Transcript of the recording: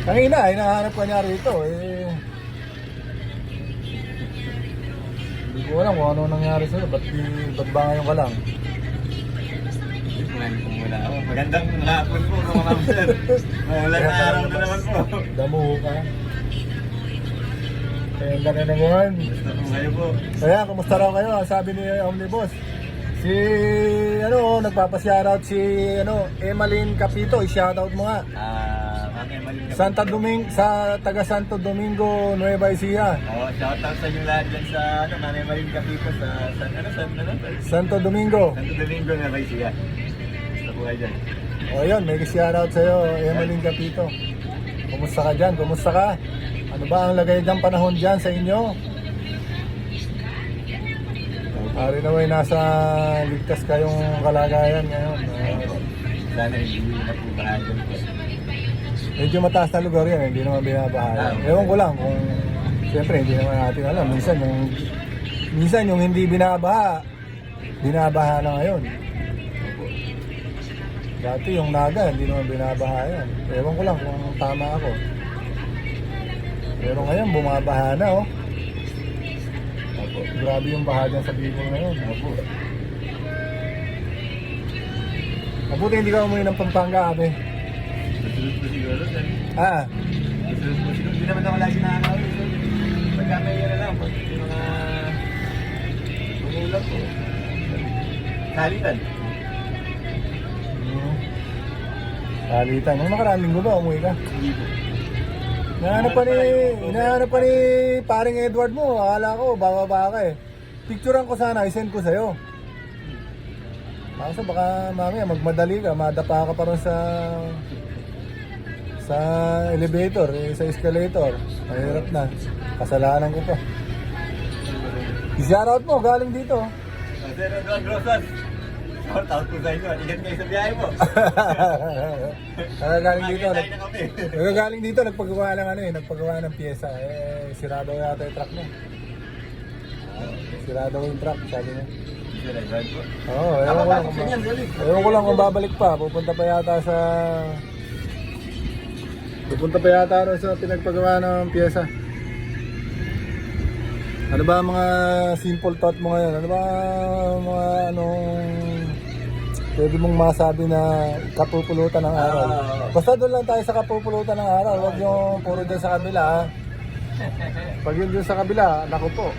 Kanina, hinahanap ka niya rito eh. Hindi ko alam kung ano nangyari sa'yo. Ba't ba ngayon ka lang? Wala ako. Magandang hapon po mga sir. Walang araw na naman po. Damo ka. Kaya ka na naman. Basta po kayo po. Kaya, kumusta raw kayo? Sabi ni Omnibus. Si, nagpapa-shoutout si, Emeline Capito. I-shoutout mo nga. Kami Emeline Capito. Santa Domingo, sa taga Santo Domingo, Nueva Ecija. Shoutout sa inyo lahat dyan sa, Mami Emeline Capito sa, Santo Domingo. Santo Domingo na Ecija. Basta po kayo dyan. O yun, may shoutout sa'yo, Emeline Capito. Kumusta ka dyan? Kumusta ka? Ano ba ang lagay ng panahon dyan sa inyo? Ari naman nasa ligtas kayong kalagayan ngayon. Sana hindi na po bahay dyan po. Medyo mataas na lugar yan, hindi naman binabaha. Ewan ko lang kung, siyempre hindi naman natin alam. Minsan yung hindi binabaha na ngayon. Dati yung Naga, hindi naman binabaha yan. Ewan ko lang kung tama ako. Pero ngayon, bumabaha na, oh. Opo. Grabe yung baha dyan sa Bicol ngayon. Opo. Mabuti hindi ka umuwi ng Pampanga, abe. Susunod po siguro, sir. Susunod po siguro. Hindi naman ako lagi nakakawin, sir. Pagka may yan na lang po. Yung mga umulan po. Salitan. Salitan. Nung nakaraang linggo ba, umuwi ka? Hindi po. Hinahanap pa ni paring Edward mo. Akala ko, bababa ka eh. Picturean ko sana, isend ko sa'yo. Kaso baka mamaya magmadali ka, madapa ka pa rin sa elevator, sa escalator. Mahirap na. Kasalanan ko pa. I-shoutout mo, galing dito. Sir Edward Rosas. Shout out po sa inyo. Ingat kayo sa biyahe po. Galing dito, nagpagawa ng pyesa. Sirado yata yung truck mo. Sirado yung truck, sabi niya. Sir Edward po. Oo, ewan ko lang kung babalik pa. Pupunta pa yata sa pinagpagawa ng pyesa. Ano ba mga simple thought mo ngayon? Ano ba mga pwede mong masabi na kapupulutan ng araw? Basta doon lang tayo sa kapupulutan ng araw. Huwag yung puro dyan sa kabila. Pag yun dyan sa kabila, naku po.